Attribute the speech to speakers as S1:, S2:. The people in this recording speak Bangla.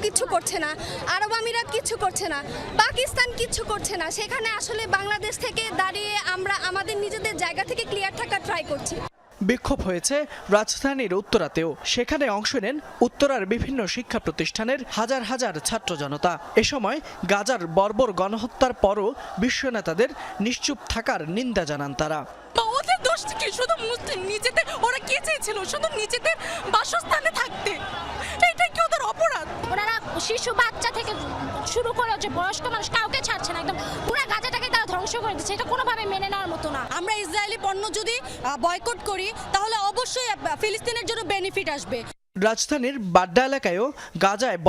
S1: কিছু করছে না, আরব আমিরাত কিছু করছে না, পাকিস্তান কিছু করছে না। সেখানে আসলে বাংলাদেশ থেকে দাঁড়িয়ে আমরা আমাদের নিজেদের জায়গা থেকে ক্লিয়ার থাকার ট্রাই করছি।
S2: বিক্ষোভ হয়েছে রাজধানীর উত্তরাতেও। সেখানে অংশ নেন উত্তরার বিভিন্ন শিক্ষা প্রতিষ্ঠানের হাজার হাজার ছাত্র জনতা। এ সময় গাজার বর্বর গণহত্যার পরও বিশ্ব নেতাদের নিশ্চুপ থাকার নিন্দা জানান তারা।
S3: ওদের দোষ কি? শুধু মুসলিম নিজেদের, ওরা কে চেয়েছিল শুধু নিজেদের বাসস্থানে থাকতে, এটাই কি ওদের অপরাধ?
S4: ওনারা শিশু বাচ্চা থেকে শুরু করে যে বয়স্ক মানুষ কাউকে ছাড়ছে না, একদম পুরো গাজাটাকে তারা ধ্বংস করে দিচ্ছে। এটা কোনোভাবে মেনে নেওয়ার মতো না।
S5: আমরা ইসরায়েলি পণ্য যদি বয়কট করি তাহলে অবশ্যই ফিলিস্তিনের জন্য বেনিফিট আসবে।
S2: রাজধানীর বাড্ডা এলাকায়ও গাজায়